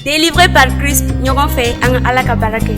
Délivré par Christ, ɲɔgɔn fɛ an ka Ala ka baara kɛ.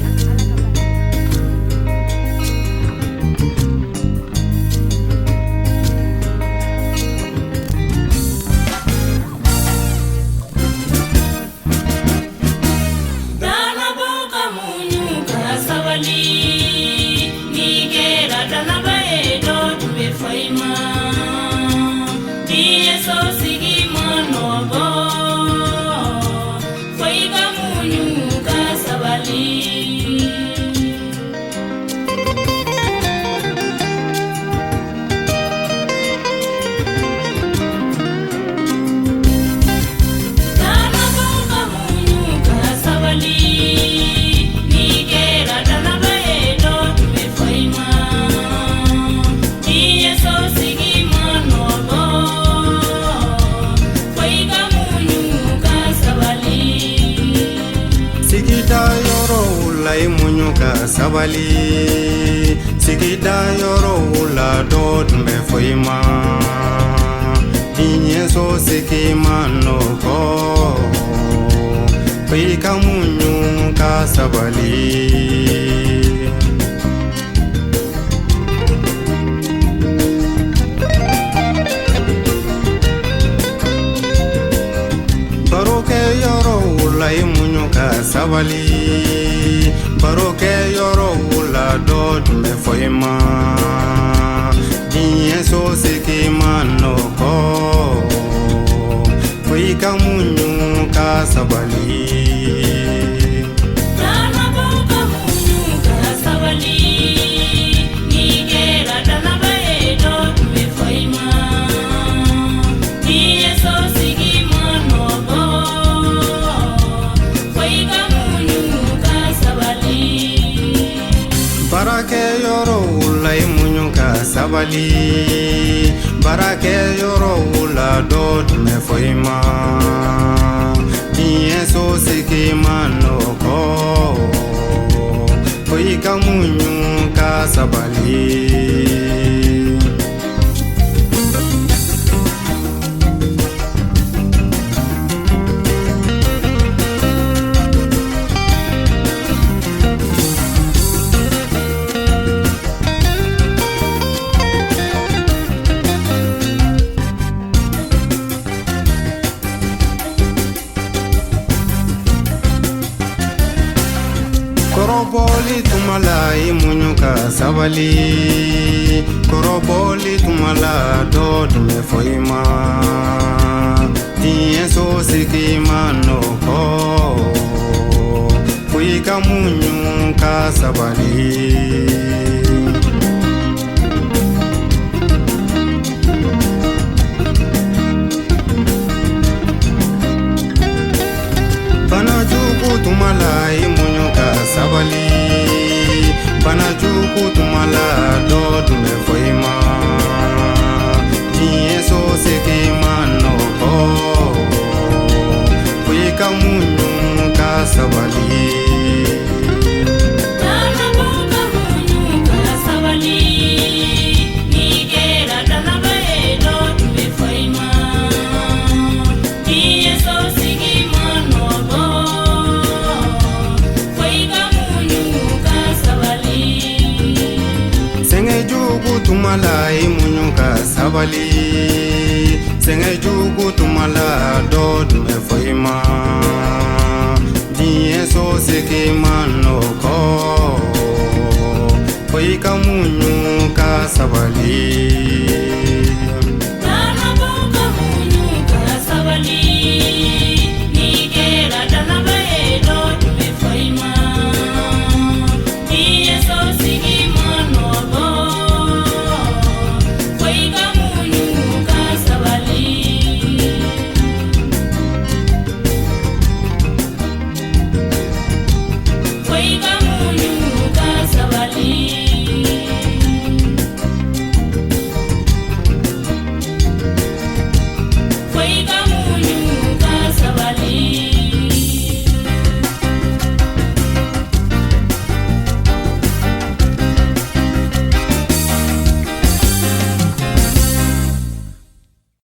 Sabali sigida yoro la do me foima inye so sikima no ko peika munyu ka sabali baroke yoro la munyu ka sabali baroke yoro la do me foima inye so sikima no ko peika munyu ka sabali barake yoro la munyu ka sabali barake yoro la do me foima inye so sikima no ko peika munyu ka sabali Koroboli tumala imunyuka sabali Koroboli tumala do me foima Tiye so sikima no ko Fuika munyuka sabali Banajuku tumala imunyuka sabali Banajuku tumala do me foima Tiye so sikima no ko Fuika munyuka sabali Tumala imunyuka sabali Senge jugu tumala do me foima Diye so sikima no ko Peika munyuka sabali